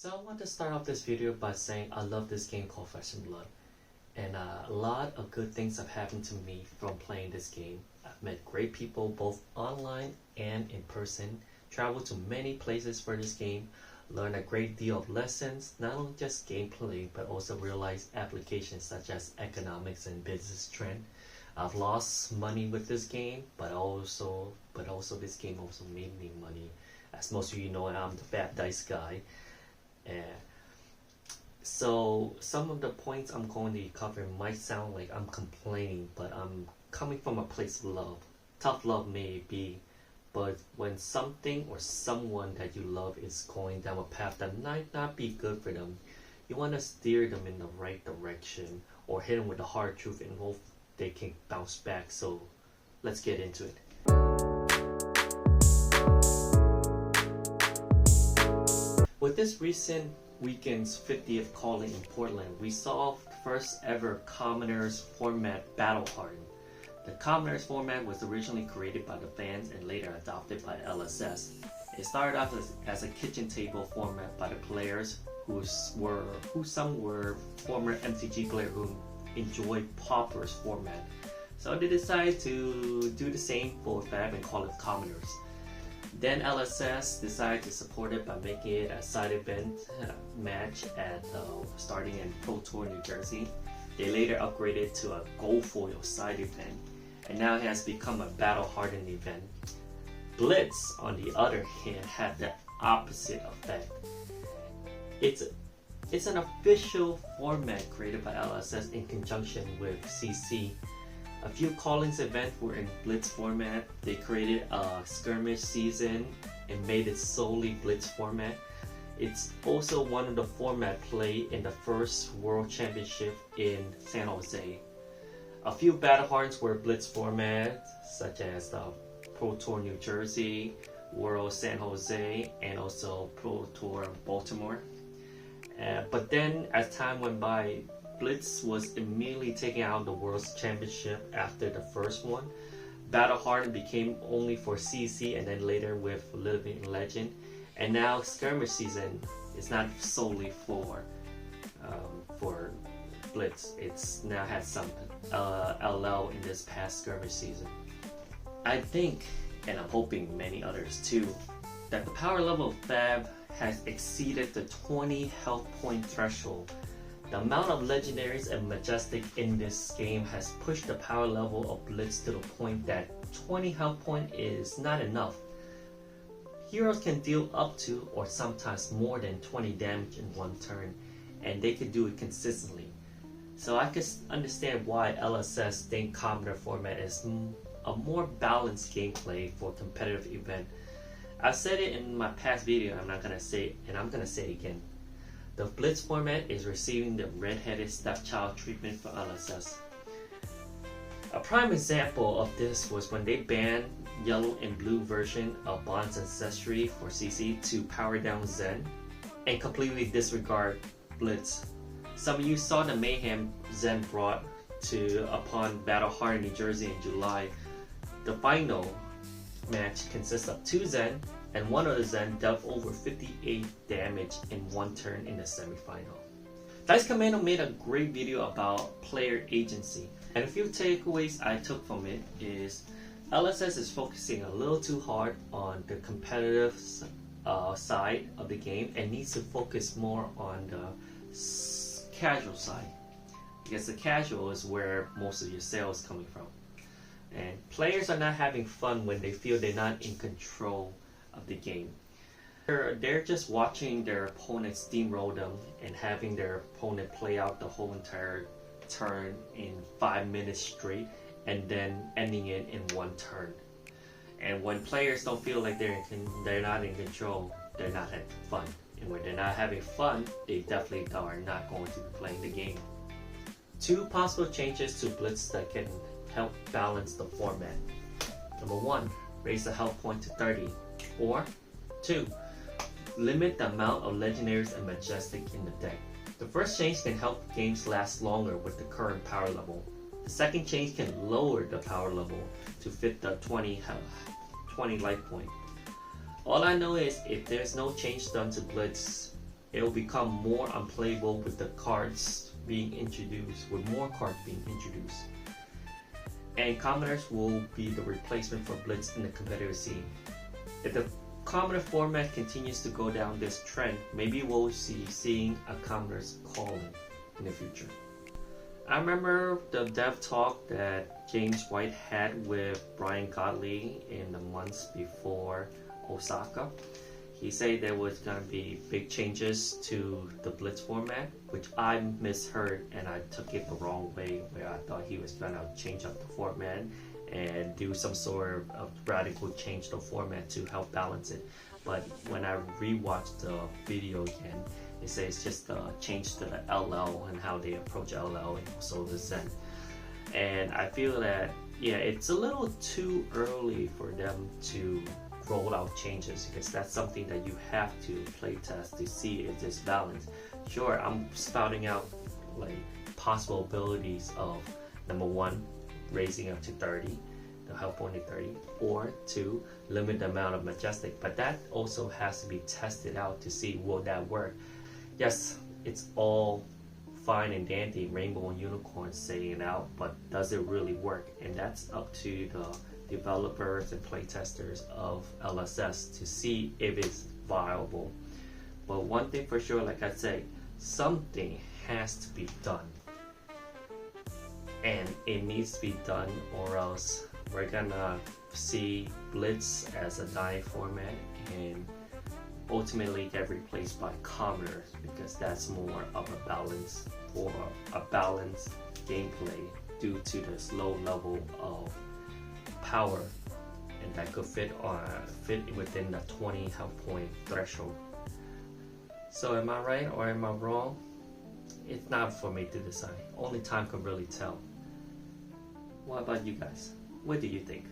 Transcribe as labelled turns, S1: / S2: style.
S1: So I want to start off this video by saying I love this game called Flesh and Blood, and a lot of good things have happened to me from playing this game. I've met great people both online and in person, traveled to many places for this game, learned a great deal of lessons, not only just gameplay but also real-life applications such as economics and business trend. I've lost money with this game, but also this game also made me money. As most of you know, I'm the bad dice guy. So some of the points I'm going to be covering might sound like I'm complaining, but I'm coming from a place of love. Tough love may be, but when something or someone that you love is going down a path that might not be good for them, you want to steer them in the right direction or hit them with the hard truth and hope they can bounce back. So let's get into it. With this recent weekend's 50th calling in Portland, we saw the first ever Commoners format Battle Hardened. The Commoners format was originally created by the fans and later adopted by LSS. It started off as a kitchen table format by the players who some were former MTG players who enjoyed Pauper's format. So they decided to do the same for Fab and call it Commoners. Then LSS decided to support it by making it a side event match starting in Pro Tour New Jersey. They later upgraded to a gold foil side event, and now it has become a Battle Hardened event. Blitz, on the other hand, had the opposite effect. It's an official format created by LSS in conjunction with CC. A few callings events were in Blitz format. They created a skirmish season and made it solely Blitz format. It's also one of the format played in the first World Championship in San Jose. A few Battle Hardens were Blitz format, such as the Pro Tour New Jersey, World San Jose, and also Pro Tour Baltimore. But then, as time went by, Blitz was immediately taken out of the World Championship after the first one. Battle Hardened became only for CC and then later with Living Legend. And now Skirmish Season is not solely for Blitz. It's now had some LL in this past Skirmish Season. I think, and I'm hoping many others too, that the power level of Fab has exceeded the 20 health point threshold. The amount of legendaries and majestic in this game has pushed the power level of Blitz to the point that 20 health point is not enough. Heroes can deal up to or sometimes more than 20 damage in one turn, and they can do it consistently. So I can understand why LSS think Commoner format is a more balanced gameplay for a competitive event. I've said it in my past video, I'm gonna say it again. The Blitz format is receiving the red-headed stepchild treatment for LSS. A prime example of this was when they banned yellow and blue version of Bond's Ancestry for CC to power down Zen and completely disregard Blitz. Some of you saw the mayhem Zen brought upon Battle Hardened New Jersey in July. The final match consists of 2 Zen, and one of the Zen dealt over 58 damage in one turn in the semifinal. Dice Commando made a great video about player agency, and a few takeaways I took from it is LSS is focusing a little too hard on the competitive side of the game and needs to focus more on the casual side, because the casual is where most of your sales is coming from. And players are not having fun when they feel they're not in control of the game. They're just watching their opponent steamroll them and having their opponent play out the whole entire turn in 5 minutes straight and then ending it in one turn. And when players don't feel like they're not in control, they're not having fun. And when they're not having fun, they definitely are not going to be playing the game. 2 possible changes to Blitz that can help balance the format. Number 1, raise the health point to 30. Or 2, limit the amount of legendaries and majestic in the deck. The first change can help games last longer with the current power level. The second change can lower the power level to fit the 20 life point. All I know is if there's no change done to Blitz, it'll become more unplayable with the cards being introduced, with more cards being introduced. And Commoners will be the replacement for Blitz in the competitive scene. If the Commoner format continues to go down this trend, maybe we'll seeing a Commoners calling in the future. I remember the dev talk that James White had with Brian Godley in the months before Osaka. He said there was going to be big changes to the Blitz format, which I misheard and I took it the wrong way, where I thought he was going to change up the format and do some sort of radical change to the format to help balance it. But when I rewatched the video again, it says just change to the LL and how they approach LL and also the Zen. And I feel that, yeah, it's a little too early for them to roll out changes, because that's something that you have to play test to see if there's balance. Sure, I'm spouting out like possible abilities of number one, raising up to 30, the health point to 30, or two, limit the amount of majestic, but that also has to be tested out to see will that work. Yes, it's all fine and dandy, rainbow and unicorns saying it out, but does it really work? And that's up to the developers and playtesters of LSS to see if it's viable. But one thing for sure, like I said, something has to be done, and it needs to be done, or else we're gonna see Blitz as a dying format and ultimately get replaced by Commoners, because that's more of a balance, or a balanced gameplay due to this low level of power, and that could fit within the 20 health point threshold. So am I right or am I wrong? It's not for me to decide. Only time can really tell. What about you guys? What do you think?